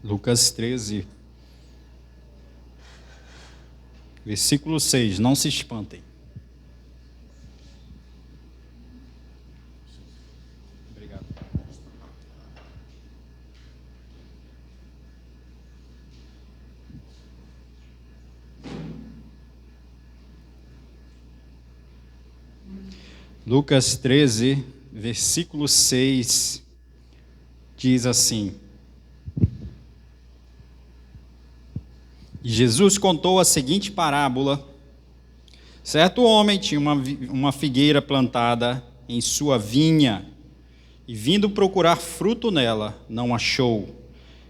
Lucas 13, versículo 6. Não se espantem. Obrigado. Lucas 13, versículo 6, diz assim: E Jesus contou a seguinte parábola. Certo homem tinha uma figueira plantada em sua vinha, e vindo procurar fruto nela, não achou.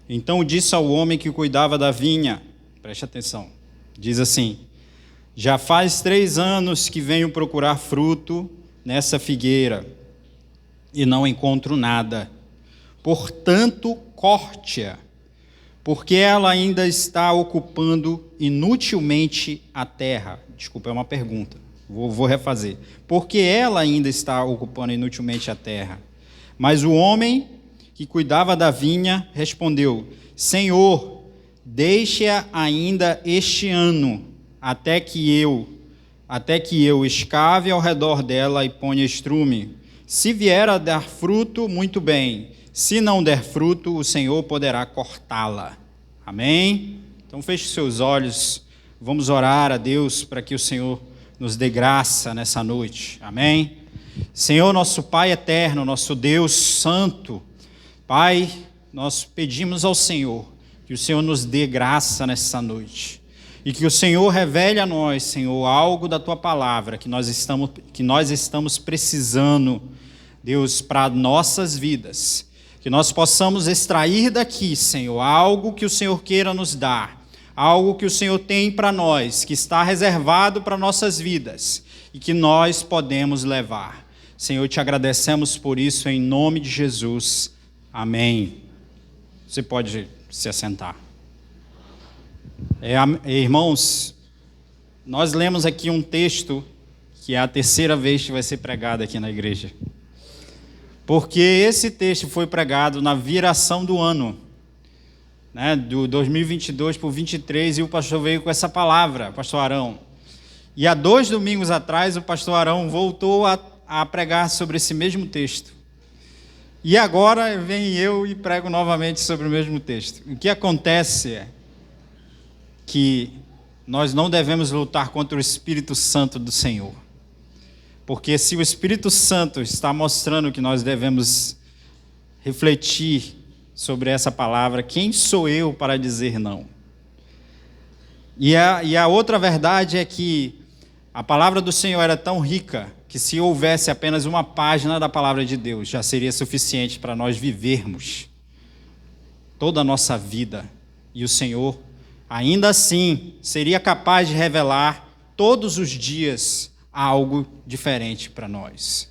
Então disse ao homem que cuidava da vinha, preste atenção, diz assim: Já faz 3 anos que venho procurar fruto nessa figueira, e não encontro nada. Portanto, corte-a, porque ela ainda está ocupando inutilmente a terra. Desculpa, é uma pergunta. Vou refazer. Porque ela ainda está ocupando inutilmente a terra. Mas o homem que cuidava da vinha respondeu: Senhor, deixe-a ainda este ano, até que eu escave ao redor dela e ponha estrume. Se vier a dar fruto, muito bem. Se não der fruto, o Senhor poderá cortá-la. Amém? Então feche seus olhos, vamos orar a Deus para que o Senhor nos dê graça nessa noite. Amém? Senhor, nosso Pai eterno, nosso Deus santo, Pai, nós pedimos ao Senhor que o Senhor nos dê graça nessa noite. E que o Senhor revele a nós, Senhor, algo da Tua palavra que nós estamos precisando, Deus, para nossas vidas. Que nós possamos extrair daqui, Senhor, algo que o Senhor queira nos dar, algo que o Senhor tem para nós, que está reservado para nossas vidas e que nós podemos levar. Senhor, te agradecemos por isso em nome de Jesus. Amém. Você pode se assentar. Irmãos, nós lemos aqui um texto que é a 3ª vez que vai ser pregado aqui na igreja. Porque esse texto foi pregado na viração do ano, né, do 2022 para o 23, e o pastor veio com essa palavra, pastor Arão. E há 2 domingos atrás, o pastor Arão voltou a pregar sobre esse mesmo texto. E agora vem eu e prego novamente sobre o mesmo texto. O que acontece é que nós não devemos lutar contra o Espírito Santo do Senhor. Porque se o Espírito Santo está mostrando que nós devemos refletir sobre essa palavra, quem sou eu para dizer não? E a outra verdade é que a palavra do Senhor era tão rica que se houvesse apenas uma página da palavra de Deus, já seria suficiente para nós vivermos toda a nossa vida. E o Senhor, ainda assim, seria capaz de revelar todos os dias algo diferente para nós.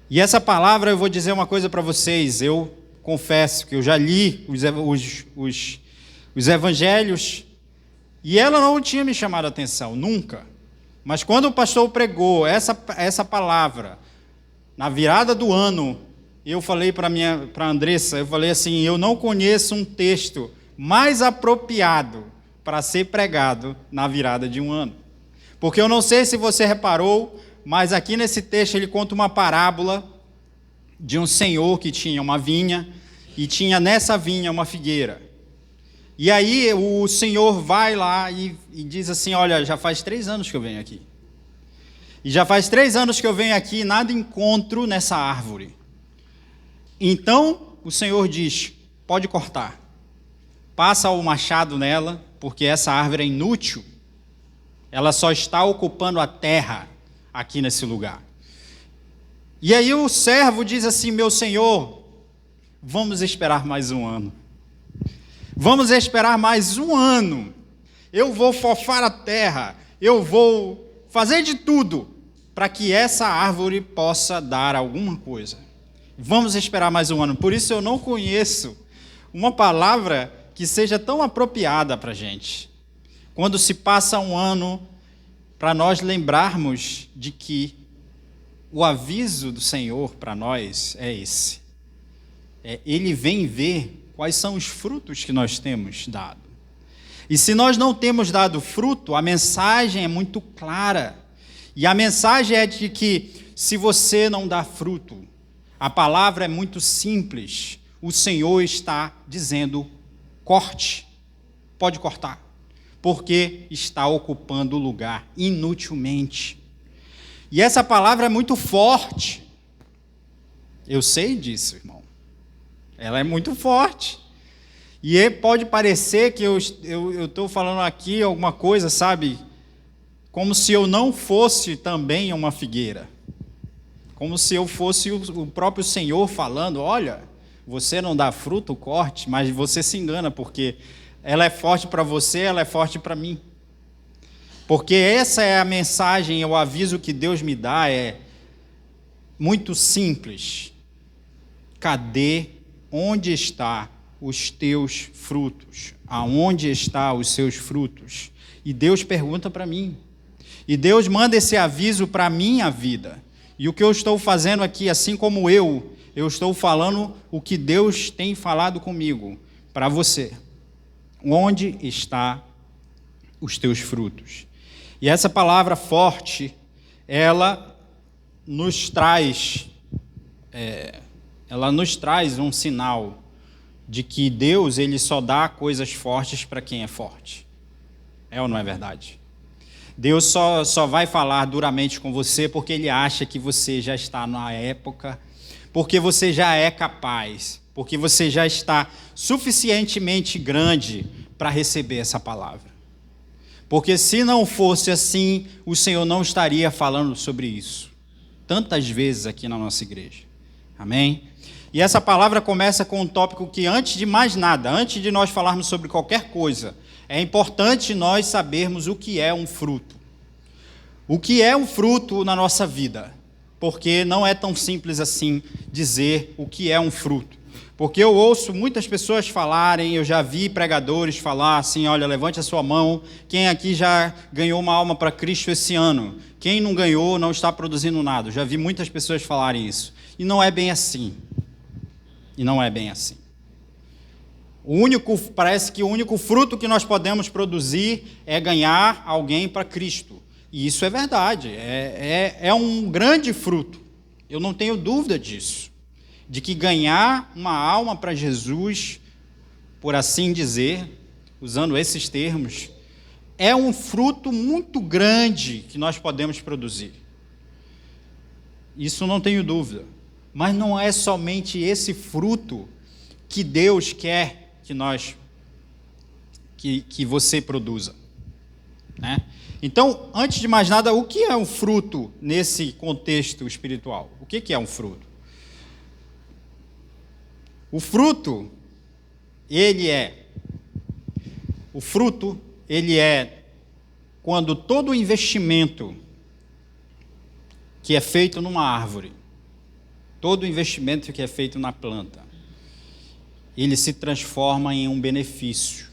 E essa palavra, eu vou dizer uma coisa para vocês, eu confesso que eu já li os evangelhos e ela não tinha me chamado a atenção, nunca. Mas quando o pastor pregou essa palavra, na virada do ano, eu falei para a Andressa, eu falei assim, eu não conheço um texto mais apropriado para ser pregado na virada de um ano. Porque eu não sei se você reparou, mas aqui nesse texto ele conta uma parábola de um senhor que tinha uma vinha e tinha nessa vinha uma figueira. E aí o senhor vai lá e diz assim, olha, já faz 3 anos que eu venho aqui. E já faz 3 anos que eu venho aqui e nada encontro nessa árvore. Então o senhor diz, pode cortar. Passa o machado nela, porque essa árvore é inútil. Ela só está ocupando a terra aqui nesse lugar. E aí o servo diz assim, meu senhor, vamos esperar mais um ano. Vamos esperar mais um ano. Eu vou fofar a terra, eu vou fazer de tudo para que essa árvore possa dar alguma coisa. Vamos esperar mais um ano. Por isso eu não conheço uma palavra que seja tão apropriada para a gente. Quando se passa um ano, para nós lembrarmos de que o aviso do Senhor para nós é esse. Ele vem ver quais são os frutos que nós temos dado. E se nós não temos dado fruto, a mensagem é muito clara. E a mensagem é de que se você não dá fruto, a palavra é muito simples. O Senhor está dizendo, corte, pode cortar, porque está ocupando o lugar inutilmente. E essa palavra é muito forte. Eu sei disso, irmão. Ela é muito forte. E pode parecer que eu estou falando aqui alguma coisa, sabe? Como se eu não fosse também uma figueira. Como se eu fosse o próprio Senhor falando, olha, você não dá fruto, corte, mas você se engana, porque ela é forte para você, ela é forte para mim. Porque essa é a mensagem, o aviso que Deus me dá, é muito simples. Onde está os teus frutos? Aonde estão os seus frutos? E Deus pergunta para mim. E Deus manda esse aviso para a minha vida. E o que eu estou fazendo aqui, assim como eu estou falando o que Deus tem falado comigo, para você. Onde estão os teus frutos? E essa palavra forte, ela nos traz um sinal de que Deus, ele só dá coisas fortes para quem é forte. É ou não é verdade? Deus só vai falar duramente com você porque ele acha que você já está na época, porque você já é capaz, porque você já está suficientemente grande para receber essa palavra. Porque se não fosse assim, o Senhor não estaria falando sobre isso tantas vezes aqui na nossa igreja. Amém? E essa palavra começa com um tópico que, antes de mais nada, antes de nós falarmos sobre qualquer coisa, é importante nós sabermos o que é um fruto. O que é um fruto na nossa vida? Porque não é tão simples assim dizer o que é um fruto. Porque eu ouço muitas pessoas falarem, eu já vi pregadores falar assim, olha, levante a sua mão, quem aqui já ganhou uma alma para Cristo esse ano? Quem não ganhou não está produzindo nada. Eu já vi muitas pessoas falarem isso. E não é bem assim. Parece que o único fruto que nós podemos produzir é ganhar alguém para Cristo. E isso é verdade, é um grande fruto. Eu não tenho dúvida disso. De que ganhar uma alma para Jesus, por assim dizer, usando esses termos, é um fruto muito grande que nós podemos produzir. Isso não tenho dúvida. Mas não é somente esse fruto que Deus quer que você produza, né? Então, antes de mais nada, o que é um fruto nesse contexto espiritual? O que é um fruto? O fruto, ele é quando todo o investimento que é feito numa árvore, todo o investimento que é feito na planta, ele se transforma em um benefício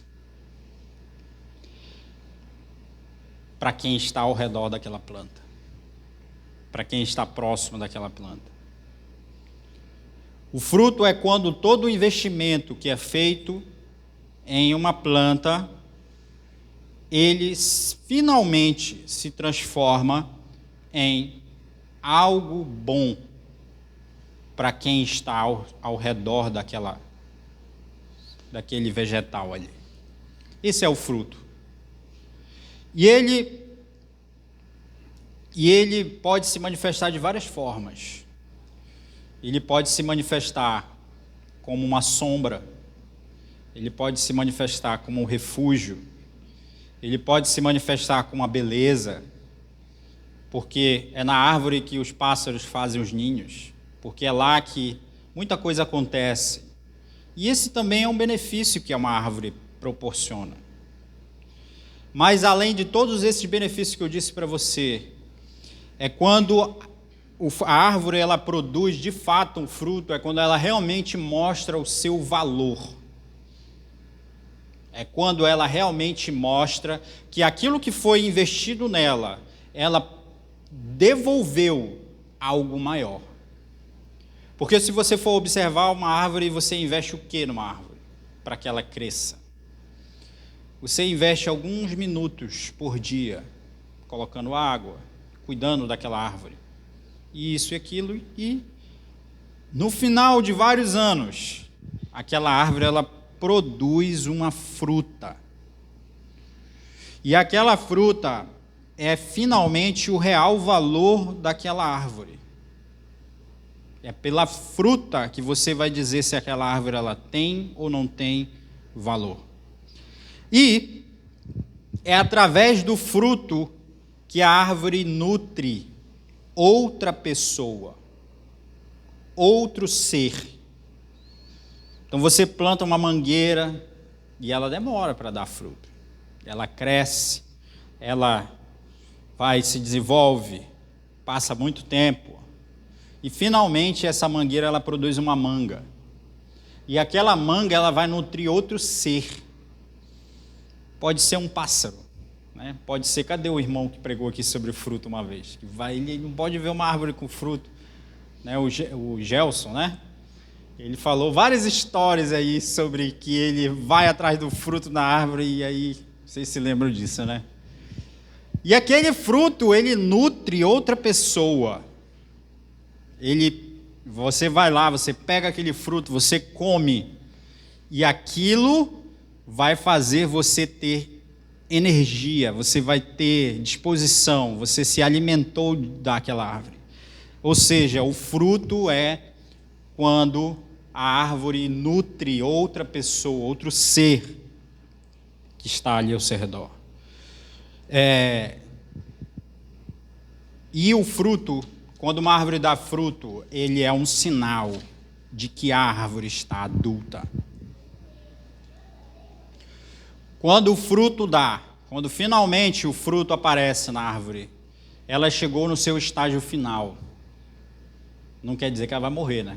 para quem está ao redor daquela planta, para quem está próximo daquela planta. O fruto é quando todo o investimento que é feito em uma planta, ele finalmente se transforma em algo bom para quem está ao redor daquele vegetal ali. Esse é o fruto. E ele pode se manifestar de várias formas. Ele pode se manifestar como uma sombra, ele pode se manifestar como um refúgio, ele pode se manifestar como uma beleza, porque é na árvore que os pássaros fazem os ninhos, porque é lá que muita coisa acontece. E esse também é um benefício que uma árvore proporciona. Mas além de todos esses benefícios que eu disse para você, é quando a árvore ela produz de fato um fruto, é quando ela realmente mostra o seu valor. É quando ela realmente mostra que aquilo que foi investido nela, ela devolveu algo maior. Porque se você for observar uma árvore, você investe o que numa árvore? para que ela cresça. Você investe alguns minutos por dia colocando água, cuidando daquela árvore, isso e aquilo, e no final de vários anos, aquela árvore ela produz uma fruta. E aquela fruta é finalmente o real valor daquela árvore. É pela fruta que você vai dizer se aquela árvore ela tem ou não tem valor. E é através do fruto que a árvore nutre outra pessoa, outro ser. Então você planta uma mangueira e ela demora para dar fruto. Ela cresce, ela vai, se desenvolve, passa muito tempo. E finalmente essa mangueira ela produz uma manga. E aquela manga ela vai nutrir outro ser. Pode ser um pássaro, né? Pode ser, cadê o irmão que pregou aqui sobre o fruto uma vez? Ele não pode ver uma árvore com fruto, né? O Gelson, né? Ele falou várias histórias aí sobre que ele vai atrás do fruto na árvore e aí, vocês se lembram disso, né? E aquele fruto, ele nutre outra pessoa. Você vai lá, você pega aquele fruto, você come, e aquilo vai fazer você ter energia, você vai ter disposição, você se alimentou daquela árvore. Ou seja, o fruto é quando a árvore nutre outra pessoa, outro ser que está ali ao seu redor. E o fruto, quando uma árvore dá fruto, ele é um sinal de que a árvore está adulta. Quando o fruto dá, quando finalmente o fruto aparece na árvore, ela chegou no seu estágio final. Não quer dizer que ela vai morrer, né?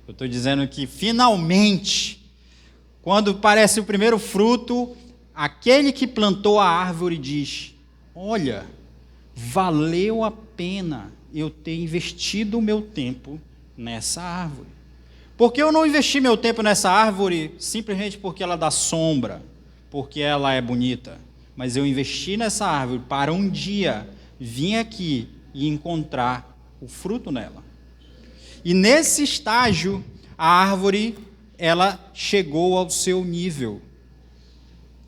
Eu estou dizendo que finalmente, quando aparece o primeiro fruto, aquele que plantou a árvore diz: olha, valeu a pena eu ter investido o meu tempo nessa árvore. Porque eu não investi meu tempo nessa árvore simplesmente porque ela dá sombra, porque ela é bonita, mas eu investi nessa árvore para um dia vir aqui e encontrar o fruto nela. E nesse estágio, a árvore, ela chegou ao seu nível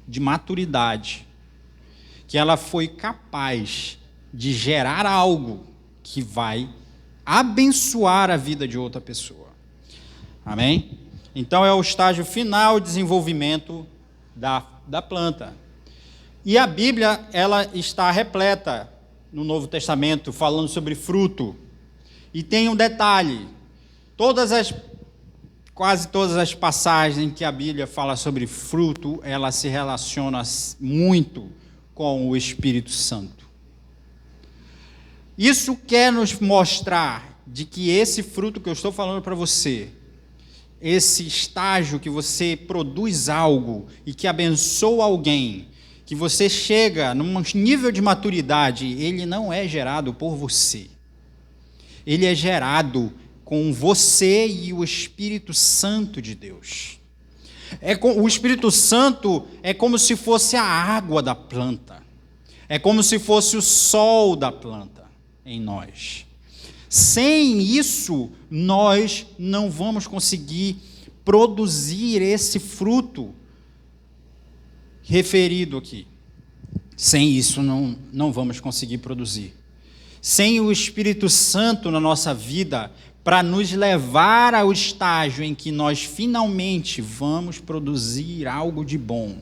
de maturidade, que ela foi capaz de gerar algo que vai abençoar a vida de outra pessoa. Amém? Então é o estágio final de desenvolvimento da planta. E a Bíblia, ela está repleta no Novo Testamento falando sobre fruto. E tem um detalhe: quase todas as passagens em que a Bíblia fala sobre fruto, ela se relaciona muito com o Espírito Santo. Isso quer nos mostrar de que esse fruto que eu estou falando para você, esse estágio que você produz algo e que abençoa alguém, que você chega num nível de maturidade, ele não é gerado por você. Ele é gerado com você e o Espírito Santo de Deus. O Espírito Santo é como se fosse a água da planta. É como se fosse o sol da planta em nós. Sem isso, nós não vamos conseguir produzir esse fruto referido aqui. Sem isso, não vamos conseguir produzir. Sem o Espírito Santo na nossa vida, para nos levar ao estágio em que nós finalmente vamos produzir algo de bom,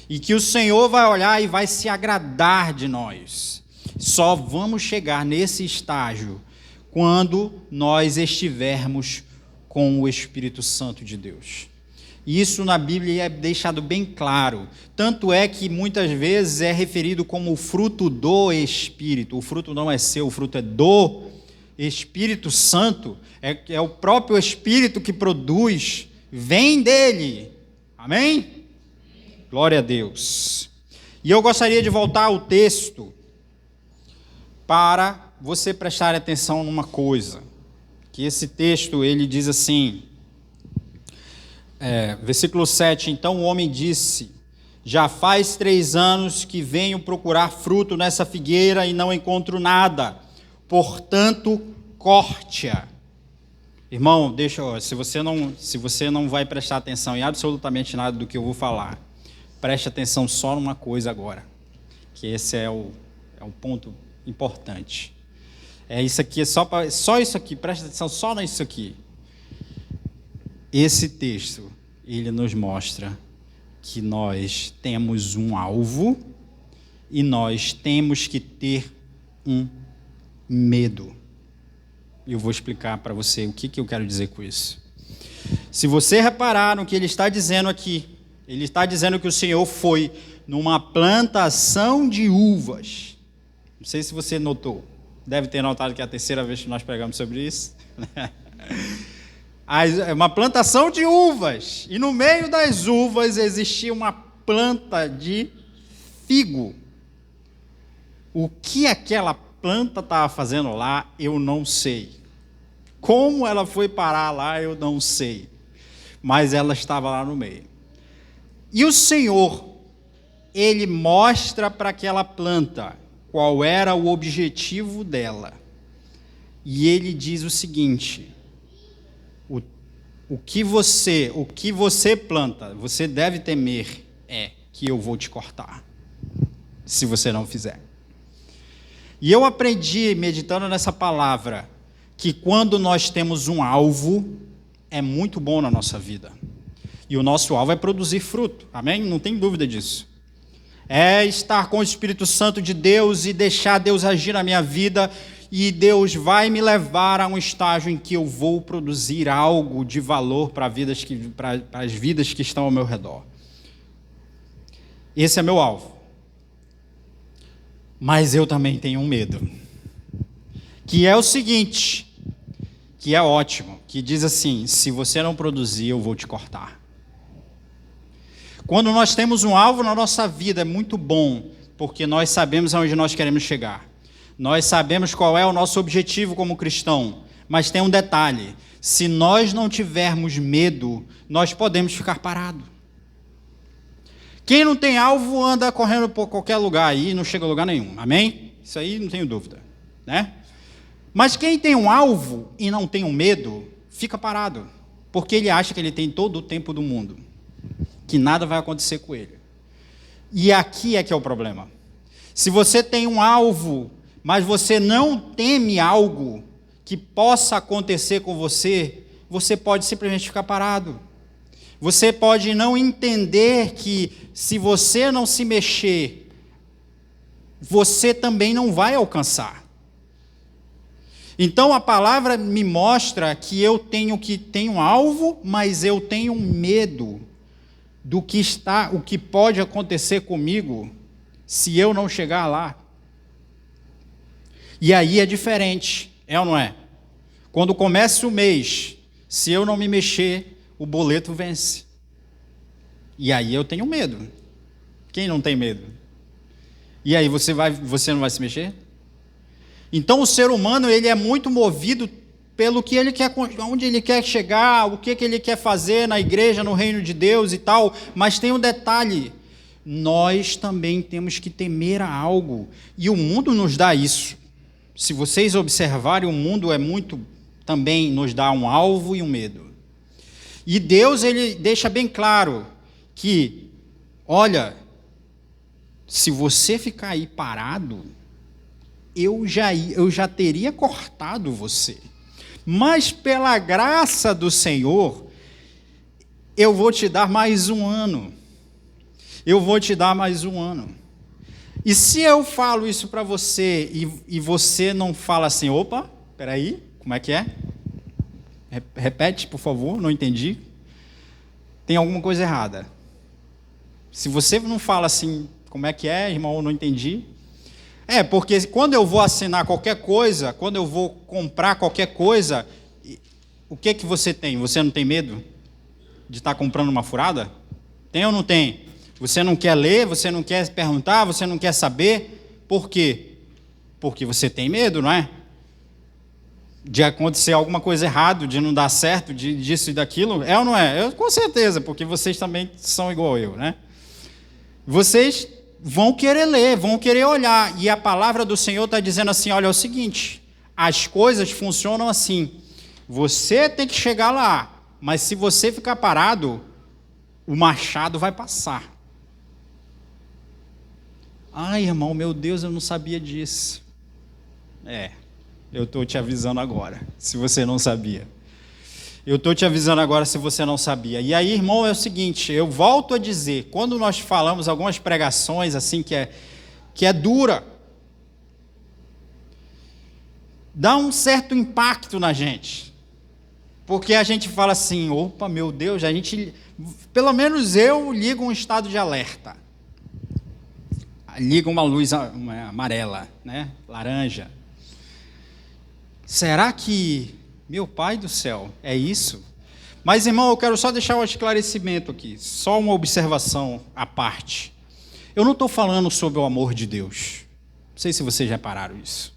e que o Senhor vai olhar e vai se agradar de nós. Só vamos chegar nesse estágio quando nós estivermos com o Espírito Santo de Deus. Isso na Bíblia é deixado bem claro. Tanto é que muitas vezes é referido como o fruto do Espírito. O fruto não é seu, o fruto é do Espírito Santo. É o próprio Espírito que produz, vem dele. Amém? Glória a Deus. E eu gostaria de voltar ao texto para você prestar atenção numa coisa. Que esse texto, ele diz assim: Versículo 7, então o homem disse, já faz 3 anos que venho procurar fruto nessa figueira e não encontro nada, portanto, corte-a. Irmão, se você não vai prestar atenção em absolutamente nada do que eu vou falar, preste atenção só numa coisa agora, que esse é o ponto importante. Isso aqui, só isso aqui, preste atenção só nisso aqui. Esse texto, ele nos mostra que nós temos um alvo e nós temos que ter um medo. Eu vou explicar para você o que eu quero dizer com isso. Se você reparar no que ele está dizendo aqui, ele está dizendo que o Senhor foi numa plantação de uvas. Não sei se você notou. Deve ter notado que é a 3ª vez que nós pregamos sobre isso. É uma plantação de uvas. E no meio das uvas existia uma planta de figo. O que aquela planta estava fazendo lá, eu não sei. Como ela foi parar lá, eu não sei. Mas ela estava lá no meio. E o Senhor, ele mostra para aquela planta qual era o objetivo dela. E ele diz o seguinte: o que você planta, você deve temer que eu vou te cortar, se você não fizer. E eu aprendi, meditando nessa palavra, que quando nós temos um alvo, é muito bom na nossa vida. E o nosso alvo é produzir fruto, amém? Não tem dúvida disso. É estar com o Espírito Santo de Deus e deixar Deus agir na minha vida, e Deus vai me levar a um estágio em que eu vou produzir algo de valor para as vidas que estão ao meu redor. Esse é meu alvo. Mas eu também tenho um medo, que é o seguinte, que é ótimo, que diz assim: se você não produzir, eu vou te cortar. Quando nós temos um alvo na nossa vida, é muito bom, porque nós sabemos aonde nós queremos chegar. Nós sabemos qual é o nosso objetivo como cristão, mas tem um detalhe: se nós não tivermos medo, nós podemos ficar parados. Quem não tem alvo anda correndo por qualquer lugar aí e não chega a lugar nenhum, amém? Isso aí não tenho dúvida, né? Mas quem tem um alvo e não tem um medo, fica parado, porque ele acha que ele tem todo o tempo do mundo, que nada vai acontecer com ele. E aqui é que é o problema. Se você tem um alvo, mas você não teme algo que possa acontecer com você, você pode simplesmente ficar parado. Você pode não entender que, se você não se mexer, você também não vai alcançar. Então a palavra me mostra que eu tenho um alvo, mas eu tenho medo do o que pode acontecer comigo se eu não chegar lá. E aí é diferente, é ou não é? Quando começa o mês, se eu não me mexer, o boleto vence. E aí eu tenho medo. Quem não tem medo? E aí você não vai se mexer? Então o ser humano, ele é muito movido pelo que ele quer, onde ele quer chegar, o que ele quer fazer na igreja, no reino de Deus e tal. Mas tem um detalhe: nós também temos que temer a algo. E o mundo nos dá isso. Se vocês observarem, o mundo também nos dá um alvo e um medo. E Deus, ele deixa bem claro que, olha, se você ficar aí parado, eu já teria cortado você. Mas pela graça do Senhor, eu vou te dar mais um ano. Eu vou te dar mais um ano. E se eu falo isso para você e você não fala assim: opa, peraí, como é que é? Repete, por favor, não entendi. Tem alguma coisa errada. Se você não fala assim: como é que é, irmão, não entendi. Porque quando eu vou assinar qualquer coisa, quando eu vou comprar qualquer coisa, o que você tem? Você não tem medo de estar comprando uma furada? Tem ou não tem? Você não quer ler, você não quer perguntar, você não quer saber. Por quê? Porque você tem medo, não é? de acontecer alguma coisa errada, de não dar certo, disso e daquilo? É ou não é? Eu, com certeza, porque vocês também são igual eu, né? Vocês vão querer ler, vão querer olhar, e a palavra do Senhor está dizendo assim, olha, é o seguinte, as coisas funcionam assim, você tem que chegar lá, mas se você ficar parado, o machado vai passar. Ai, irmão, meu Deus, eu não sabia disso. Eu estou te avisando agora, se você não sabia. Eu estou te avisando agora se você não sabia. E aí, irmão, é o seguinte, eu volto a dizer, quando nós falamos algumas pregações assim que é dura, dá um certo impacto na gente. Porque a gente fala assim, opa, meu Deus, a gente, pelo menos eu ligo um estado de alerta. Liga uma luz amarela, né? Laranja. Será que, meu Pai do céu, é isso? Mas, irmão, eu quero só deixar um esclarecimento aqui, só uma observação à parte. Eu não estou falando sobre o amor de Deus. Não sei se vocês repararam isso.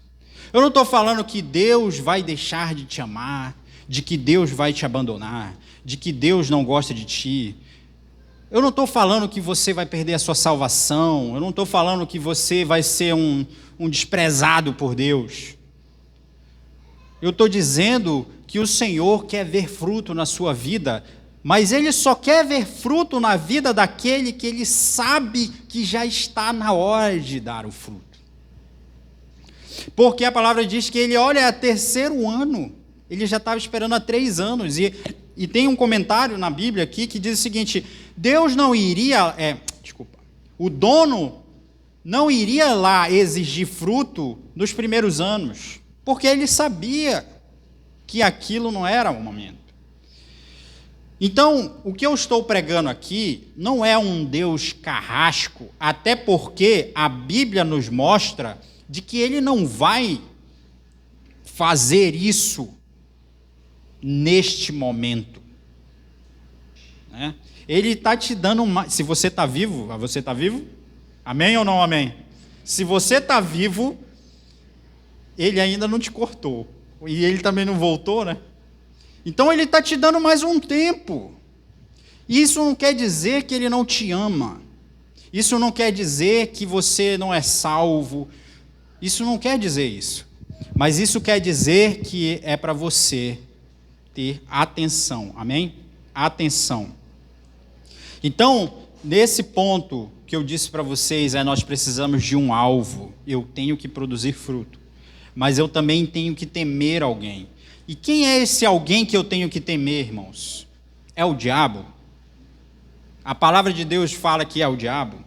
Eu não estou falando que Deus vai deixar de te amar, de que Deus vai te abandonar, de que Deus não gosta de ti. Eu não estou falando que você vai perder a sua salvação, eu não estou falando que você vai ser um desprezado por Deus. Eu estou dizendo que o Senhor quer ver fruto na sua vida, mas Ele só quer ver fruto na vida daquele que Ele sabe que já está na hora de dar o fruto. Porque a palavra diz que Ele olha a terceiro ano, Ele já estava esperando há 3 anos, e tem um comentário na Bíblia aqui que diz o seguinte, Deus não iria, o dono não iria lá exigir fruto nos primeiros anos, porque ele sabia que aquilo não era o momento. Então, o que eu estou pregando aqui não é um Deus carrasco, até porque a Bíblia nos mostra de que ele não vai fazer isso neste momento. Né? Ele está te dando uma... Se você está vivo, você está vivo? Amém ou não amém? Se você está vivo, ele ainda não te cortou. E ele também não voltou, né? Então ele está te dando mais um tempo. Isso não quer dizer que ele não te ama. Isso não quer dizer que você não é salvo. Isso não quer dizer isso. Mas isso quer dizer que é para você ter atenção. Amém? Atenção. Então, nesse ponto que eu disse para vocês, nós precisamos de um alvo. Eu tenho que produzir fruto. Mas eu também tenho que temer alguém. E quem é esse alguém que eu tenho que temer, irmãos? É o diabo? A palavra de Deus fala que é o diabo.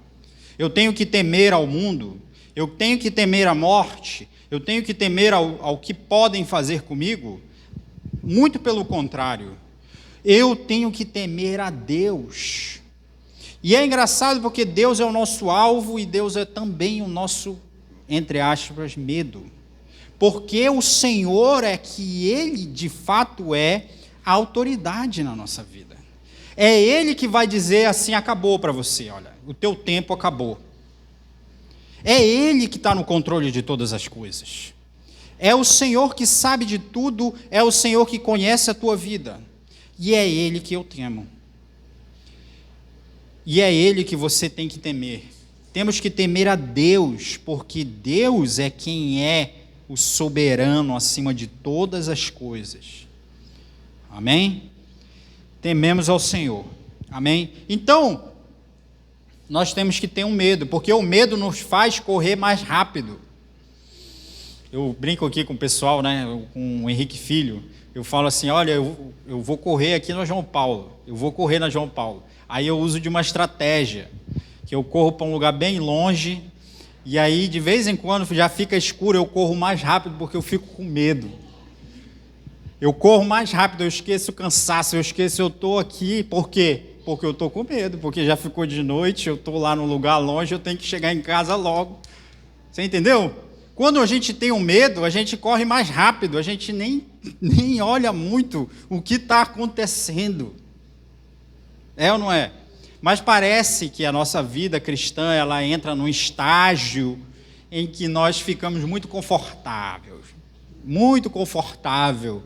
Eu tenho que temer ao mundo. Eu tenho que temer a morte. Eu tenho que temer ao que podem fazer comigo. Muito pelo contrário. Eu tenho que temer a Deus. E é engraçado porque Deus é o nosso alvo e Deus é também o nosso, entre aspas, medo. Porque o Senhor é que Ele, de fato, é a autoridade na nossa vida. É Ele que vai dizer assim, acabou para você, olha, o teu tempo acabou. É Ele que está no controle de todas as coisas. É o Senhor que sabe de tudo, é o Senhor que conhece a tua vida. E é Ele que eu temo. E é Ele que você tem que temer. Temos que temer a Deus, porque Deus é quem é o soberano acima de todas as coisas. Amém? Tememos ao Senhor. Amém? Então, nós temos que ter um medo, porque o medo nos faz correr mais rápido. Eu brinco aqui com o pessoal, né, com o Henrique Filho, eu falo assim, olha, eu vou correr aqui na João Paulo, eu vou correr na João Paulo. Aí eu uso de uma estratégia, que eu corro para um lugar bem longe, e aí de vez em quando já fica escuro, eu corro mais rápido porque eu fico com medo. Eu corro mais rápido, eu esqueço o cansaço, eu estou aqui, por quê? Porque eu estou com medo, porque já ficou de noite, eu estou lá num lugar longe, eu tenho que chegar em casa logo. Você entendeu? Quando a gente tem um medo, a gente corre mais rápido, a gente nem olha muito o que está acontecendo. É ou não é? Mas parece que a nossa vida cristã, ela entra num estágio em que nós ficamos muito confortáveis. muito confortável.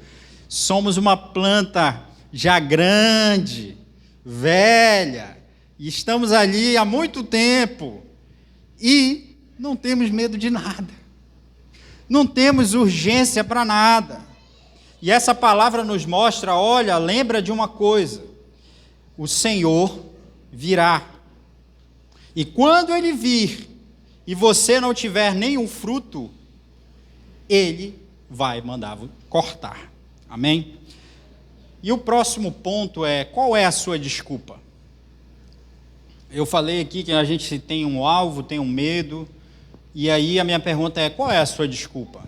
Somos uma planta já grande, velha, e estamos ali há muito tempo e não temos medo de nada. Não temos urgência para nada. E essa palavra nos mostra, olha, lembra de uma coisa: o Senhor virá. E quando Ele vir e você não tiver nenhum fruto, Ele vai mandar cortar. Amém? E o próximo ponto é: qual é a sua desculpa? Eu falei aqui que a gente tem um alvo, tem um medo, e aí a minha pergunta é: qual é a sua desculpa?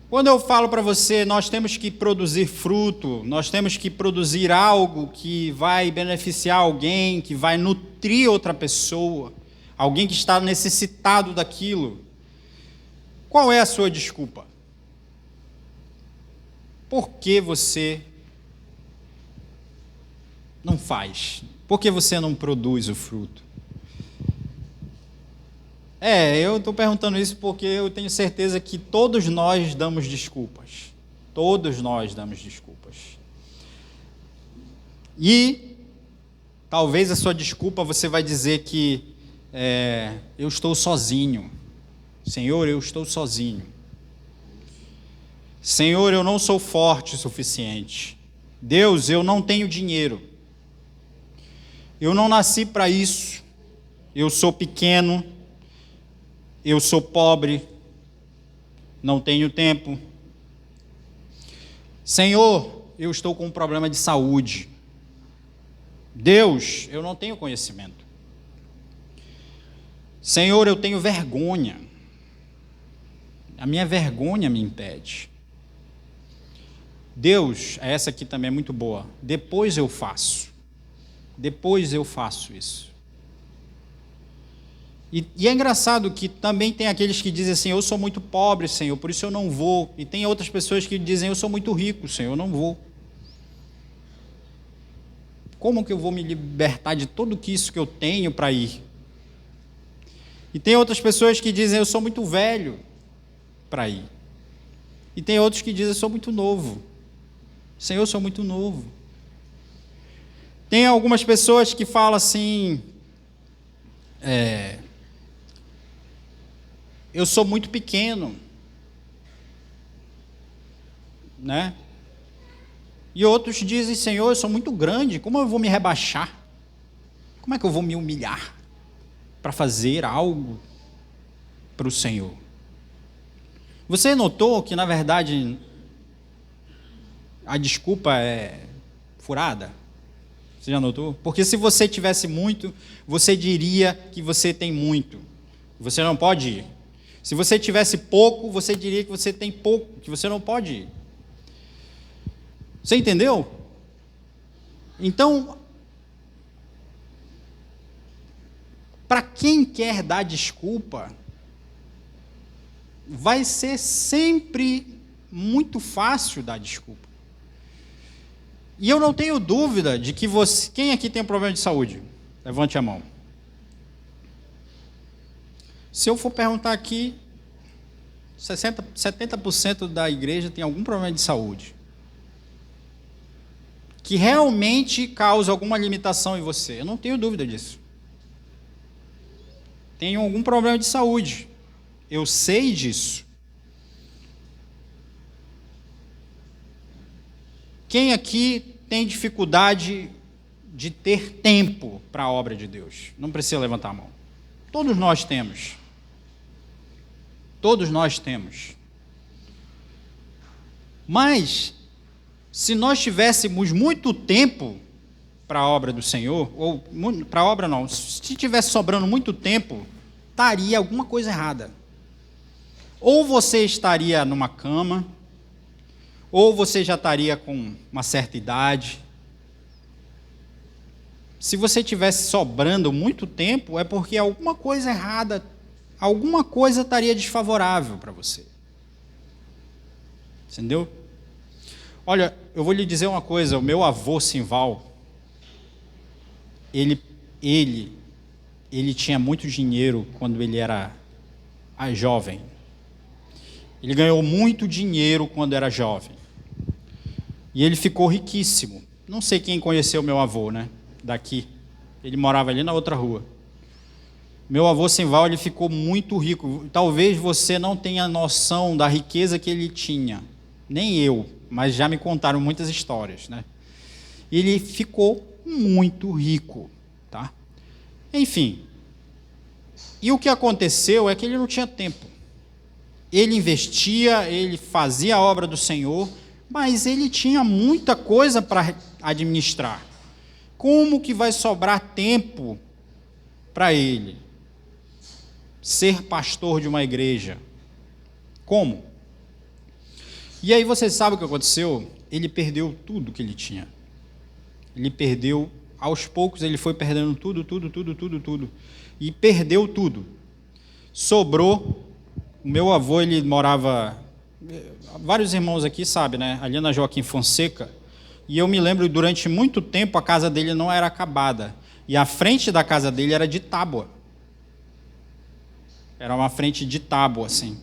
Quando eu falo para você, nós temos que produzir fruto, nós temos que produzir algo que vai beneficiar alguém, que vai nutrir outra pessoa, alguém que está necessitado daquilo, qual é a sua desculpa? Por que você não faz? Por que você não produz o fruto? Eu estou perguntando isso porque eu tenho certeza que todos nós damos desculpas. Todos nós damos desculpas. E talvez a sua desculpa você vai dizer que eu estou sozinho. Senhor, eu estou sozinho. Senhor, eu não sou forte o suficiente. Deus, eu não tenho dinheiro. Eu não nasci para isso. Eu sou pequeno. Eu sou pobre. Não tenho tempo. Senhor, eu estou com um problema de saúde. Deus, eu não tenho conhecimento. Senhor, eu tenho vergonha. A minha vergonha me impede. Deus, essa aqui também é muito boa. Depois eu faço. Depois eu faço isso. E é engraçado que também tem aqueles que dizem assim: eu sou muito pobre, Senhor, por isso eu não vou. E tem outras pessoas que dizem: eu sou muito rico, Senhor, eu não vou. Como que eu vou me libertar de tudo isso que eu tenho para ir? E tem outras pessoas que dizem: eu sou muito velho para ir. E tem outros que dizem: eu sou muito novo. Senhor, eu sou muito novo. Tem algumas pessoas que falam assim: eu sou muito pequeno, né? E outros dizem: Senhor, eu sou muito grande, como eu vou me rebaixar? Como é que eu vou me humilhar para fazer algo para o Senhor? Você notou que, na verdade, a desculpa é furada? Você já notou? Porque se você tivesse muito, você diria que você tem muito. Você não pode ir. Se você tivesse pouco, você diria que você tem pouco, que você não pode ir. Você entendeu? Então, para quem quer dar desculpa, vai ser sempre muito fácil dar desculpa. E eu não tenho dúvida de que você... Quem aqui tem um problema de saúde? Levante a mão. Se eu for perguntar aqui, 70% da igreja tem algum problema de saúde. Que realmente causa alguma limitação em você. Eu não tenho dúvida disso. Tenho algum problema de saúde. Eu sei disso. Quem aqui tem dificuldade de ter tempo para a obra de Deus? Não precisa levantar a mão. Todos nós temos. Todos nós temos. Mas, se nós tivéssemos muito tempo para a obra do Senhor, ou para a obra não, se tivesse sobrando muito tempo, estaria alguma coisa errada. Ou você estaria numa cama, ou você já estaria com uma certa idade. Se você tivesse sobrando muito tempo, é porque alguma coisa errada, alguma coisa estaria desfavorável para você. Entendeu? Olha, eu vou lhe dizer uma coisa: o meu avô Simval, ele tinha muito dinheiro quando ele era jovem. Ele ganhou muito dinheiro quando era jovem. E ele ficou riquíssimo. Não sei quem conheceu meu avô, né? Daqui. Ele morava ali na outra rua. Meu avô Simval, ele ficou muito rico. Talvez você não tenha noção da riqueza que ele tinha. Nem eu, mas já me contaram muitas histórias, né? Ele ficou muito rico, tá? Enfim. E o que aconteceu é que ele não tinha tempo. Ele investia, ele fazia a obra do Senhor, mas ele tinha muita coisa para administrar. Como que vai sobrar tempo para ele ser pastor de uma igreja? Como? E aí você sabe o que aconteceu? Ele perdeu tudo que ele tinha. Ele perdeu, aos poucos ele foi perdendo tudo. E perdeu tudo. Sobrou. O meu avô, ele morava, vários irmãos aqui sabem, né? Ali na Joaquim Fonseca. E eu me lembro, durante muito tempo, a casa dele não era acabada. E a frente da casa dele era de tábua. Era uma frente de tábua, assim.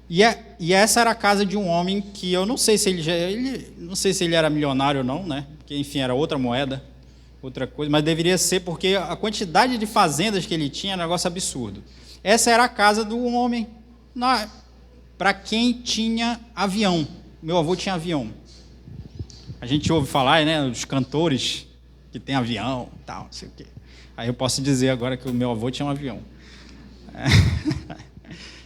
E essa era a casa de um homem que eu não sei se não sei se ele era milionário ou não, né? Porque, enfim, era outra moeda, outra coisa, mas deveria ser, porque a quantidade de fazendas que ele tinha era um negócio absurdo. Essa era a casa do homem, para quem tinha avião. Meu avô tinha avião. A gente ouve falar, né, dos cantores que tem avião, tal, não sei o quê. Aí eu posso dizer agora que o meu avô tinha um avião.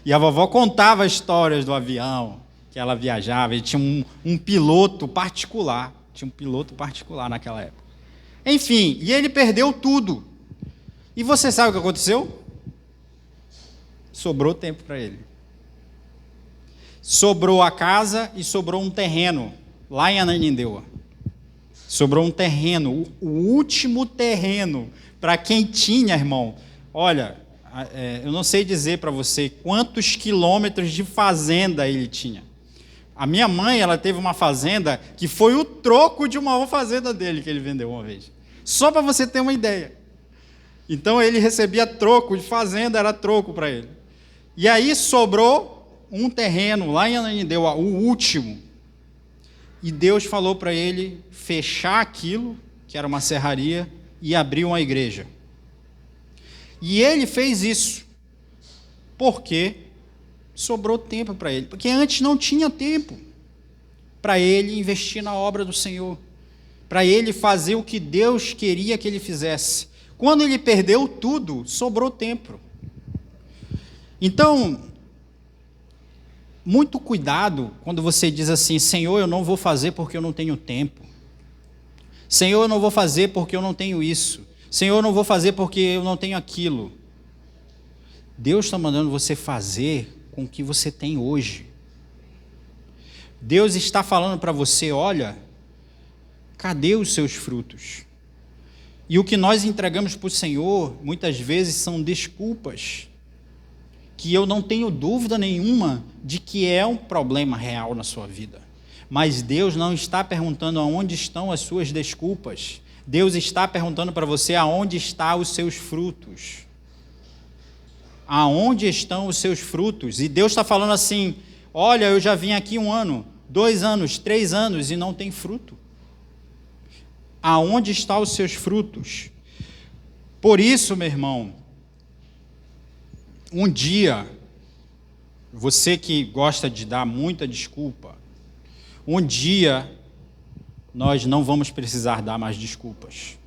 E a vovó contava histórias do avião, que ela viajava, e tinha um piloto particular. Tinha um piloto particular naquela época. Enfim, e ele perdeu tudo. E você sabe o que aconteceu? Sobrou tempo para ele. Sobrou a casa e sobrou um terreno, lá em Ananindeua. Sobrou um terreno, o último terreno, para quem tinha, irmão. Olha, eu não sei dizer para você quantos quilômetros de fazenda ele tinha. A minha mãe, ela teve uma fazenda que foi o troco de uma fazenda dele que ele vendeu uma vez. Só para você ter uma ideia. Então ele recebia troco de fazenda, era troco para ele. E aí sobrou um terreno lá em Ananindeua, o último. E Deus falou para ele fechar aquilo, que era uma serraria, e abrir uma igreja. E ele fez isso, porque sobrou tempo para ele. Porque antes não tinha tempo para ele investir na obra do Senhor, para ele fazer o que Deus queria que ele fizesse. Quando ele perdeu tudo, sobrou tempo. Então, muito cuidado quando você diz assim: Senhor, eu não vou fazer porque eu não tenho tempo. Senhor, eu não vou fazer porque eu não tenho isso. Senhor, eu não vou fazer porque eu não tenho aquilo. Deus está mandando você fazer com o que você tem hoje. Deus está falando para você: olha, cadê os seus frutos? E o que nós entregamos para o Senhor, muitas vezes, são desculpas, que eu não tenho dúvida nenhuma de que é um problema real na sua vida. Mas Deus não está perguntando aonde estão as suas desculpas. Deus está perguntando para você aonde estão os seus frutos. Aonde estão os seus frutos? E Deus está falando assim: olha, eu já vim aqui 1 ano, 2 anos, 3 anos e não tem fruto. Aonde estão os seus frutos? Por isso, meu irmão, um dia, você que gosta de dar muita desculpa, um dia nós não vamos precisar dar mais desculpas.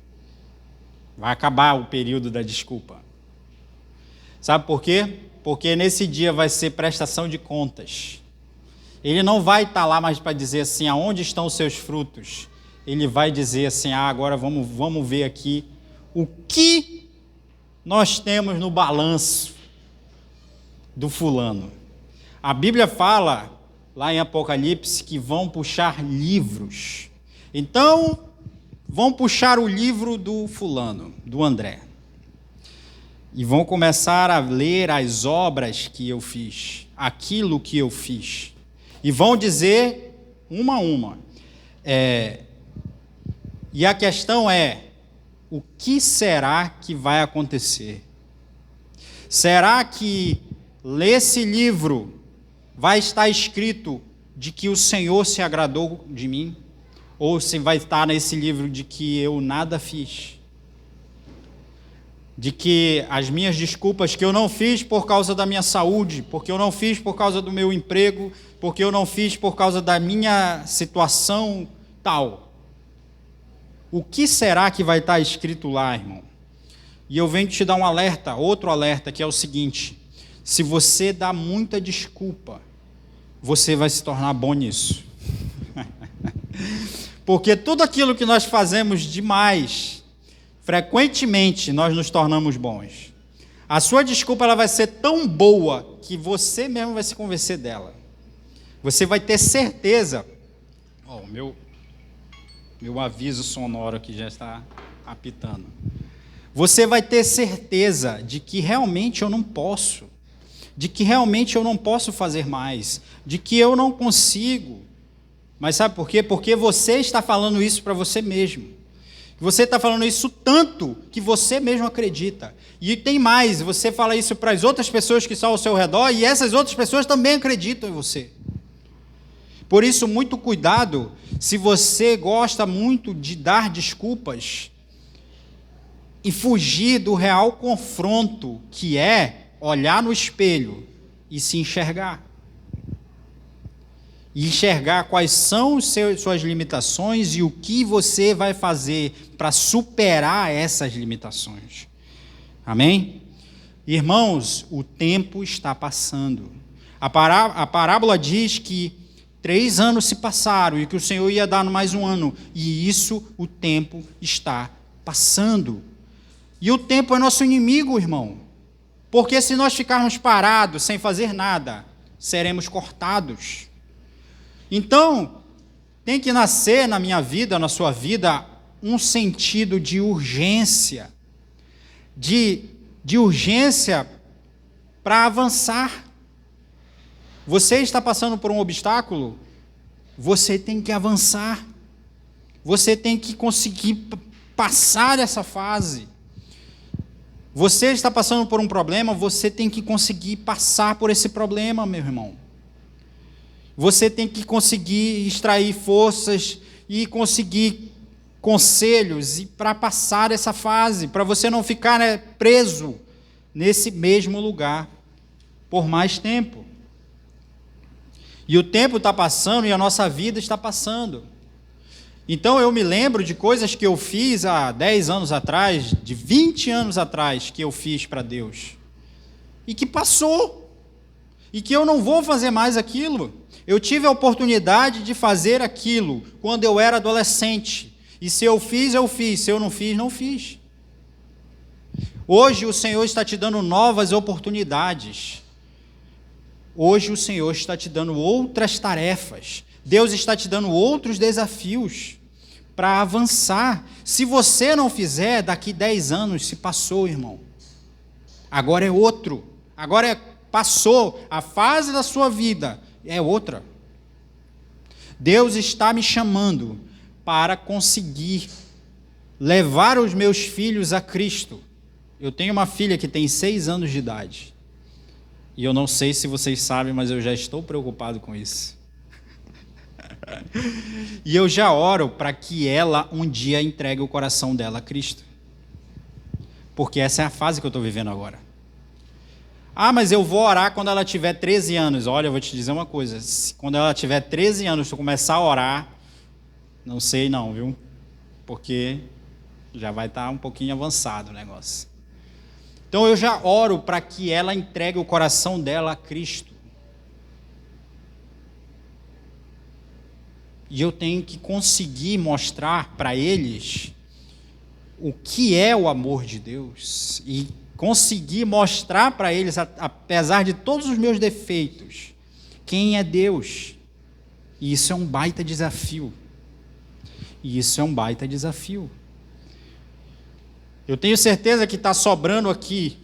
Vai acabar o período da desculpa. Sabe por quê? Porque nesse dia vai ser prestação de contas. Ele não vai estar lá mais para dizer assim: aonde estão os seus frutos? Ele vai dizer assim: agora vamos ver aqui o que nós temos no balanço do fulano. A Bíblia fala, lá em Apocalipse, que vão puxar livros. Então, vão puxar o livro do fulano, do André. E vão começar a ler as obras que eu fiz, aquilo que eu fiz. E vão dizer uma a uma. E a questão é: o que será que vai acontecer? Será que ler esse livro, vai estar escrito de que o Senhor se agradou de mim? Ou se vai estar nesse livro de que eu nada fiz? De que as minhas desculpas que eu não fiz por causa da minha saúde, porque eu não fiz por causa do meu emprego, porque eu não fiz por causa da minha situação tal. O que será que vai estar escrito lá, irmão? E eu venho te dar um alerta, outro alerta, que é o seguinte: se você dá muita desculpa, você vai se tornar bom nisso. Porque tudo aquilo que nós fazemos demais, frequentemente nós nos tornamos bons. A sua desculpa ela vai ser tão boa que você mesmo vai se convencer dela. Você vai ter certeza. Meu aviso sonoro aqui já está apitando. Você vai ter certeza de que realmente eu não posso, de que realmente eu não posso fazer mais, de que eu não consigo. Mas sabe por quê? Porque você está falando isso para você mesmo. Você está falando isso tanto que você mesmo acredita. E tem mais, você fala isso para as outras pessoas que estão ao seu redor e essas outras pessoas também acreditam em você. Por isso, muito cuidado, se você gosta muito de dar desculpas e fugir do real confronto, que é olhar no espelho e se enxergar. E enxergar quais são suas limitações e o que você vai fazer para superar essas limitações. Amém? Irmãos, o tempo está passando. A parábola diz que 3 anos se passaram e que o Senhor ia dar mais um ano. E isso, o tempo está passando. E o tempo é nosso inimigo, irmão. Porque se nós ficarmos parados, sem fazer nada, seremos cortados. Então, tem que nascer na minha vida, na sua vida, um sentido de urgência. De urgência para avançar. Você está passando por um obstáculo? Você tem que avançar. Você tem que conseguir passar essa fase. Você está passando por um problema, você tem que conseguir passar por esse problema, meu irmão. Você tem que conseguir extrair forças e conseguir conselhos para passar essa fase, para você não ficar preso nesse mesmo lugar por mais tempo. E o tempo está passando e a nossa vida está passando. Então eu me lembro de coisas que eu fiz há 10 anos atrás, de 20 anos atrás, que eu fiz para Deus. E que passou. E que eu não vou fazer mais aquilo. Eu tive a oportunidade de fazer aquilo quando eu era adolescente. E se eu fiz, eu fiz. Se eu não fiz, não fiz. Hoje o Senhor está te dando novas oportunidades. Hoje o Senhor está te dando outras tarefas. Deus está te dando outros desafios para avançar. Se você não fizer, daqui 10 anos se passou, irmão. Agora é outro. Passou. A fase da sua vida é outra. Deus está me chamando para conseguir levar os meus filhos a Cristo. Eu tenho uma filha que tem 6 anos de idade. E eu não sei se vocês sabem, mas eu já estou preocupado com isso. E eu já oro para que ela um dia entregue o coração dela a Cristo. Porque essa é a fase que eu estou vivendo agora. Ah, mas eu vou orar quando ela tiver 13 anos. Olha, eu vou te dizer uma coisa. Quando ela tiver 13 anos, se eu começar a orar, não sei não, viu? Porque já vai estar um pouquinho avançado o negócio. Então eu já oro para que ela entregue o coração dela a Cristo. E eu tenho que conseguir mostrar para eles o que é o amor de Deus. E conseguir mostrar para eles, apesar de todos os meus defeitos, quem é Deus. E isso é um baita desafio. Eu tenho certeza que está sobrando aqui.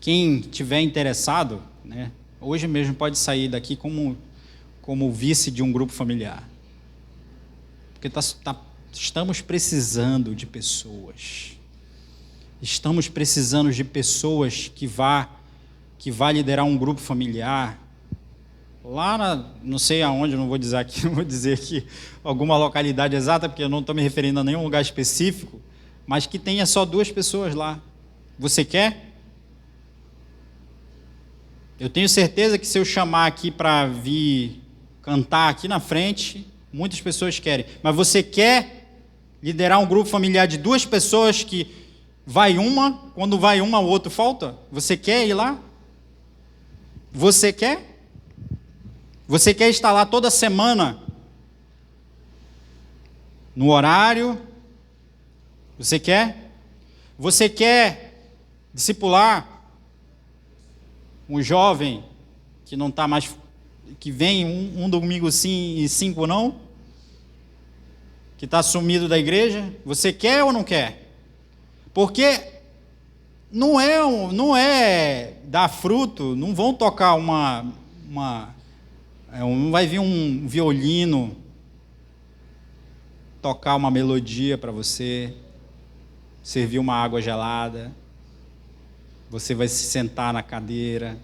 Quem tiver interessado, né, hoje mesmo pode sair daqui como vice de um grupo familiar. Porque estamos precisando de pessoas. Estamos precisando de pessoas que vá liderar um grupo familiar. Lá não sei aonde, não vou dizer aqui, não vou dizer aqui alguma localidade exata, porque eu não estou me referindo a nenhum lugar específico, mas que tenha só 2 pessoas lá. Você quer? Eu tenho certeza que se eu chamar aqui para vir cantar aqui na frente, muitas pessoas querem. Mas você quer liderar um grupo familiar de 2 pessoas que vai uma, quando vai uma, o outro falta? Você quer ir lá? Você quer? Você quer estar lá toda semana? No horário? Você quer? Você quer discipular um jovem que não está mais, que vem um domingo sim e 5 não? Que está sumido da igreja? Você quer ou não quer? Porque não é dar fruto, não vão tocar não vai vir um violino tocar uma melodia para você, servir uma água gelada, você vai se sentar na cadeira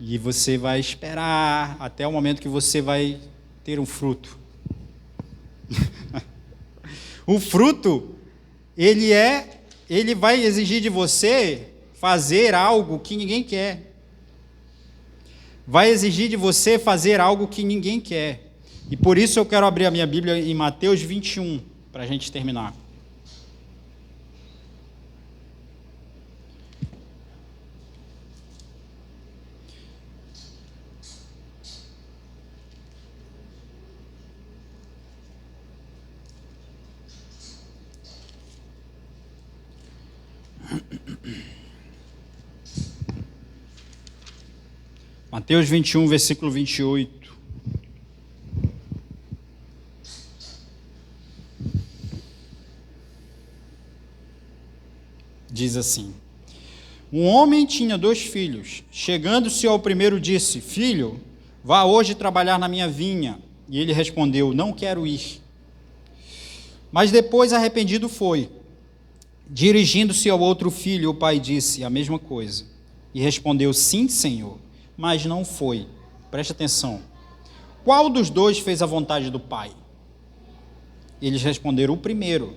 e você vai esperar até o momento que você vai ter um fruto. O fruto, ele vai exigir de você fazer algo que ninguém quer. Vai exigir de você fazer algo que ninguém quer. E por isso eu quero abrir a minha Bíblia em Mateus 21, para a gente terminar. Mateus 21, versículo 28. Diz assim: um homem tinha 2 filhos. Chegando-se ao primeiro, disse: Filho, vá hoje trabalhar na minha vinha. E ele respondeu: Não quero ir. Mas depois, arrependido, foi. Dirigindo-se ao outro filho, o pai disse a mesma coisa. E respondeu: Sim, Senhor. Mas não foi. Preste atenção. Qual dos 2 fez a vontade do pai? Eles responderam: o primeiro.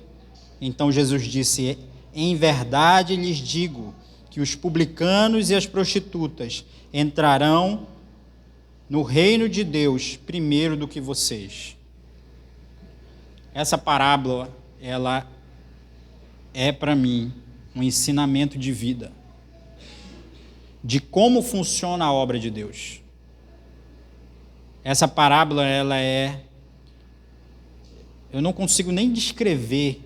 Então Jesus disse: em verdade lhes digo que os publicanos e as prostitutas entrarão no reino de Deus primeiro do que vocês. Essa parábola, ela é para mim um ensinamento de vida, de como funciona a obra de Deus. Essa parábola, eu não consigo nem descrever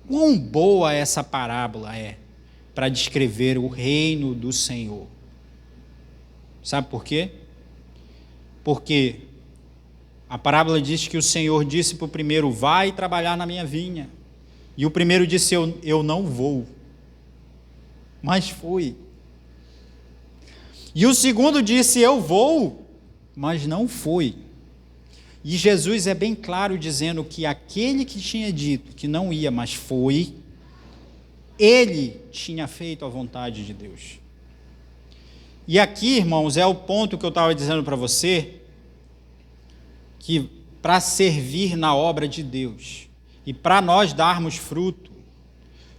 quão boa essa parábola é para descrever o reino do Senhor. Sabe por quê? Porque a parábola diz que o Senhor disse para o primeiro: vai trabalhar na minha vinha. E o primeiro disse: eu não vou. Mas foi. E o segundo disse: eu vou, mas não foi. E Jesus é bem claro dizendo que aquele que tinha dito que não ia, mas foi, ele tinha feito a vontade de Deus. E aqui, irmãos, é o ponto que eu estava dizendo para você, que para servir na obra de Deus e para nós darmos fruto,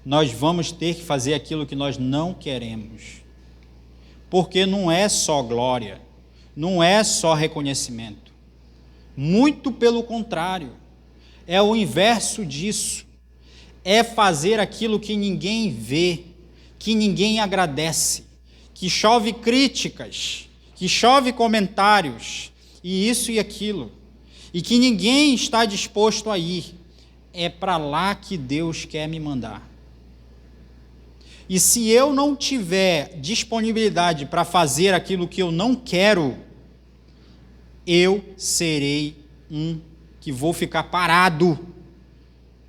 nós vamos ter que fazer aquilo que nós não queremos. Porque não é só glória, não é só reconhecimento. Muito pelo contrário, é o inverso disso. É fazer aquilo que ninguém vê, que ninguém agradece, que chove críticas, que chove comentários, e isso e aquilo, e que ninguém está disposto a ir. É para lá que Deus quer me mandar. E se eu não tiver disponibilidade para fazer aquilo que eu não quero, eu serei um que vou ficar parado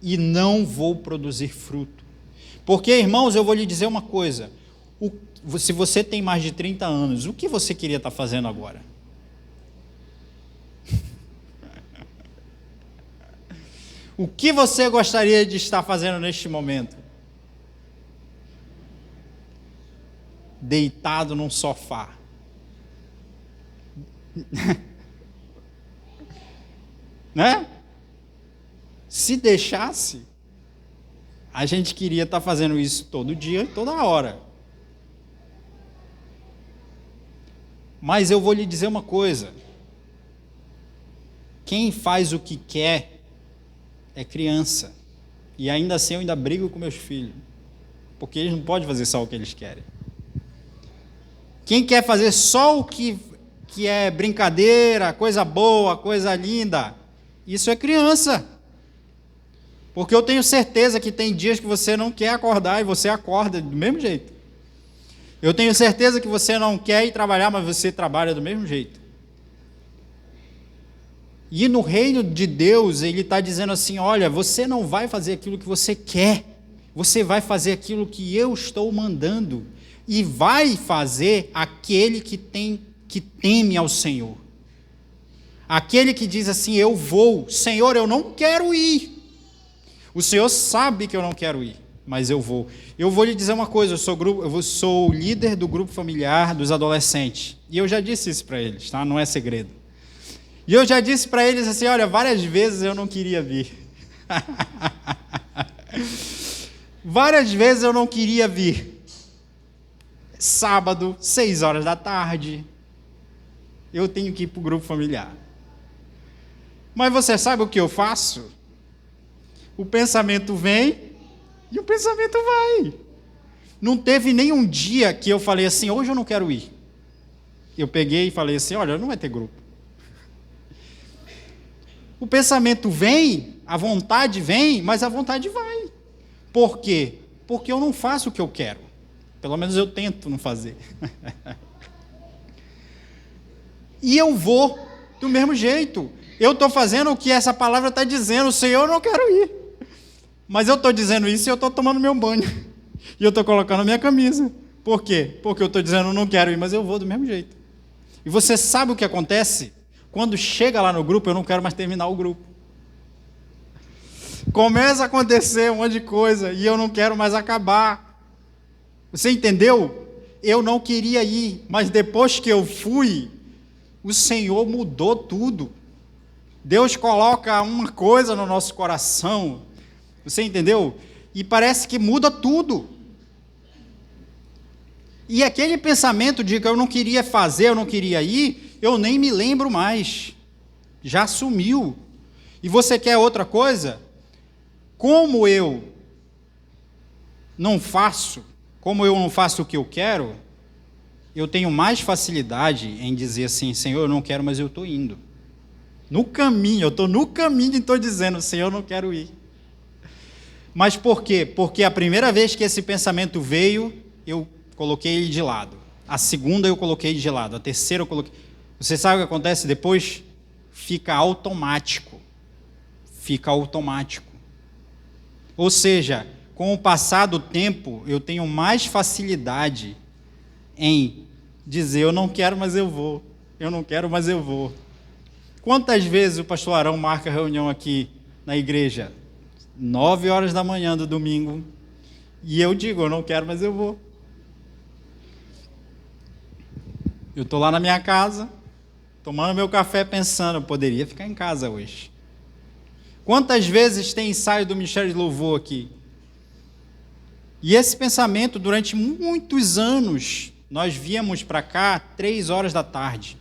e não vou produzir fruto. Porque, irmãos, eu vou lhe dizer uma coisa: se você tem mais de 30 anos, o que você queria estar fazendo agora? O que você gostaria de estar fazendo neste momento? deitado num sofá. Né? Se deixasse, a gente queria estar fazendo isso todo dia, toda hora. Mas eu vou lhe dizer uma coisa. Quem faz o que quer é criança. E ainda assim eu ainda brigo com meus filhos. Porque eles não podem fazer só o que eles querem. Quem quer fazer só o que é brincadeira, coisa boa, coisa linda, isso é criança. Porque eu tenho certeza que tem dias que você não quer acordar e você acorda do mesmo jeito. Eu tenho certeza que você não quer ir trabalhar, mas você trabalha do mesmo jeito. E no reino de Deus, ele está dizendo assim, olha, você não vai fazer aquilo que você quer, você vai fazer aquilo que eu estou mandando, e vai fazer aquele que teme ao Senhor. Aquele que diz assim, eu vou, Senhor, eu não quero ir. O Senhor sabe que eu não quero ir, mas eu vou. Eu vou lhe dizer uma coisa, eu sou líder do grupo familiar dos adolescentes. E eu já disse isso para eles, tá? Não é segredo. E eu já disse para eles assim, olha, várias vezes eu não queria vir. Várias vezes eu não queria vir. Sábado, 6 horas da tarde, eu tenho que ir para o grupo familiar. Mas você sabe o que eu faço? O pensamento vem e o pensamento vai. Não teve nenhum dia que eu falei assim, hoje eu não quero ir. Eu peguei e falei assim, olha, não vai ter grupo. O pensamento vem, a vontade vem, mas a vontade vai. Por quê? Porque eu não faço o que eu quero. Pelo menos eu tento não fazer. E eu vou do mesmo jeito. Eu estou fazendo o que essa palavra está dizendo, Senhor, eu não quero ir. Mas eu estou dizendo isso e eu estou tomando meu banho. E eu estou colocando a minha camisa. Por quê? Porque eu estou dizendo, eu não quero ir, mas eu vou do mesmo jeito. E você sabe o que acontece? Quando chega lá no grupo, eu não quero mais terminar o grupo. Começa a acontecer um monte de coisa e eu não quero mais acabar. Você entendeu? Eu não queria ir, mas depois que eu fui, o Senhor mudou tudo. Deus coloca uma coisa no nosso coração. Você entendeu? E parece que muda tudo. E aquele pensamento de que eu não queria fazer, eu não queria ir, eu nem me lembro mais. Já sumiu. E você quer outra coisa? Como eu não faço o que eu quero, eu tenho mais facilidade em dizer assim, Senhor, eu não quero, mas eu estou indo. No caminho, eu estou no caminho e estou dizendo, Senhor, eu não quero ir. Mas por quê? Porque a primeira vez que esse pensamento veio, eu coloquei ele de lado. A segunda eu coloquei de lado. A terceira eu coloquei... Você sabe o que acontece depois? Fica automático. Fica automático. Ou seja, com o passar do tempo, eu tenho mais facilidade em dizer, eu não quero, mas eu vou. Eu não quero, mas eu vou. Quantas vezes o pastor Arão marca reunião aqui na igreja? 9 horas da manhã do domingo. E eu digo, eu não quero, mas eu vou. Eu estou lá na minha casa, tomando meu café, pensando, eu poderia ficar em casa hoje. Quantas vezes tem ensaio do Ministério de Louvor aqui? E esse pensamento, durante muitos anos, nós víamos para cá 3 horas da tarde.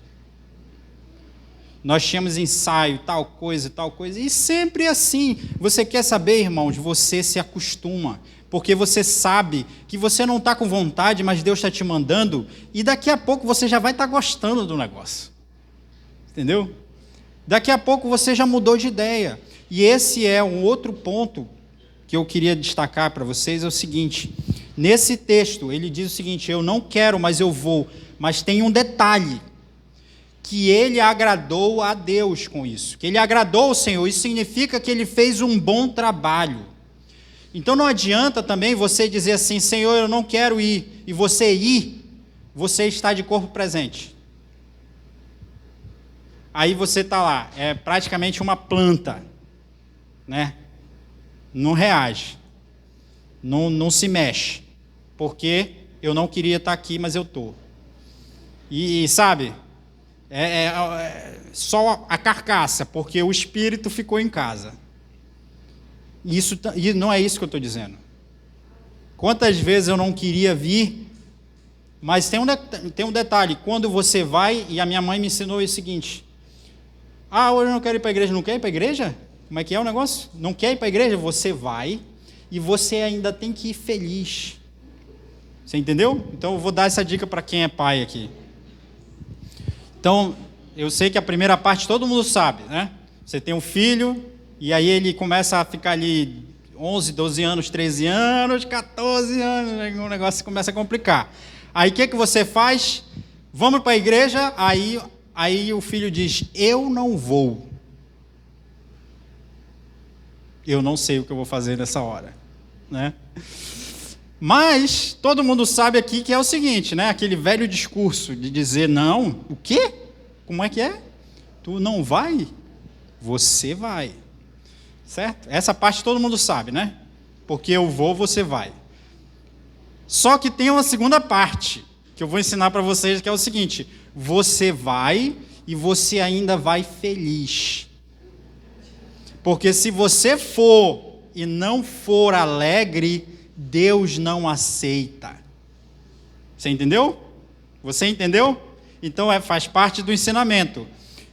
Nós tínhamos ensaio, tal coisa, e sempre assim. Você quer saber, irmãos? Você se acostuma, porque você sabe que você não está com vontade, mas Deus está te mandando, e daqui a pouco você já vai estar gostando do negócio. Entendeu? Daqui a pouco você já mudou de ideia. E esse é um outro ponto que eu queria destacar para vocês, é o seguinte, nesse texto, ele diz o seguinte, eu não quero, mas eu vou, mas tem um detalhe, que ele agradou a Deus com isso, que ele agradou o Senhor, isso significa que ele fez um bom trabalho. Então não adianta também você dizer assim, Senhor, eu não quero ir, e você ir, você está de corpo presente. Aí você está lá, é praticamente uma planta, né? Não reage, não se mexe, porque eu não queria estar aqui, mas eu estou. E sabe, só a carcaça, porque o espírito ficou em casa. E não é isso que eu estou dizendo. Quantas vezes eu não queria vir, mas tem um detalhe, quando você vai, e a minha mãe me ensinou o seguinte: hoje eu não quero ir para a igreja. Não quer ir para a igreja? Como é que é o negócio? Não quer ir para a igreja? Você vai, e você ainda tem que ir feliz. Você entendeu? Então eu vou dar essa dica para quem é pai aqui. Então, eu sei que a primeira parte todo mundo sabe, né? Você tem um filho, e aí ele começa a ficar ali 11, 12 anos, 13 anos, 14 anos, o negócio começa a complicar. Aí o que você faz? Vamos para a igreja, aí o filho diz: eu não vou. Eu não sei o que eu vou fazer nessa hora, né? Mas todo mundo sabe aqui que é o seguinte, né? Aquele velho discurso de dizer: não, o quê? Como é que é? Tu não vai? Você vai. Certo? Essa parte todo mundo sabe, né? Porque eu vou, você vai. Só que tem uma segunda parte que eu vou ensinar para vocês, que é o seguinte: você vai e você ainda vai feliz. Porque se você for e não for alegre, Deus não aceita. Você entendeu? Você entendeu? Então faz parte do ensinamento.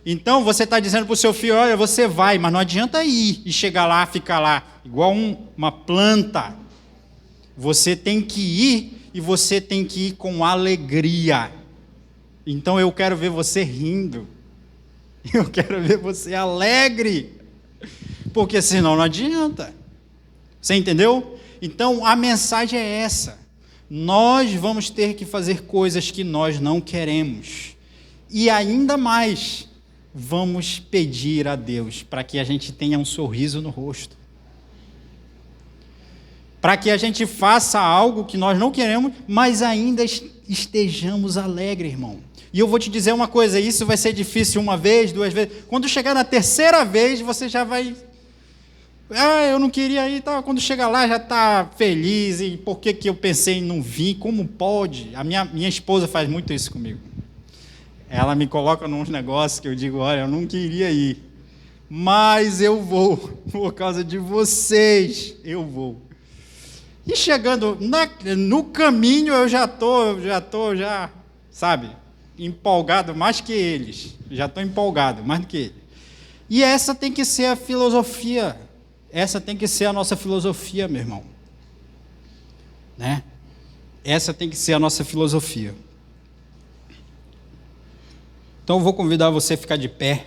Então você está dizendo para o seu filho: olha, você vai, mas não adianta ir e chegar lá, ficar lá, igual uma planta. Você tem que ir e você tem que ir com alegria. Então eu quero ver você rindo. Eu quero ver você alegre. Porque senão não adianta. Você entendeu? Então a mensagem é essa. Nós vamos ter que fazer coisas que nós não queremos. E ainda mais, vamos pedir a Deus para que a gente tenha um sorriso no rosto. Para que a gente faça algo que nós não queremos, mas ainda estejamos alegres, irmão. E eu vou te dizer uma coisa: isso vai ser difícil uma vez, duas vezes. Quando chegar na terceira vez, você já vai... eu não queria ir, tá? Quando chegar lá já está feliz. E por que eu pensei em não vir? Como pode? A minha esposa faz muito isso comigo. Ela me coloca nos negócios que eu digo: olha, eu não queria ir, mas eu vou, por causa de vocês, eu vou. E chegando no caminho, eu já estou, sabe, empolgado mais que eles. Já estou empolgado mais do que eles. E essa tem que ser a filosofia. Essa tem que ser a nossa filosofia, meu irmão. Né? Essa tem que ser a nossa filosofia. Então eu vou convidar você a ficar de pé.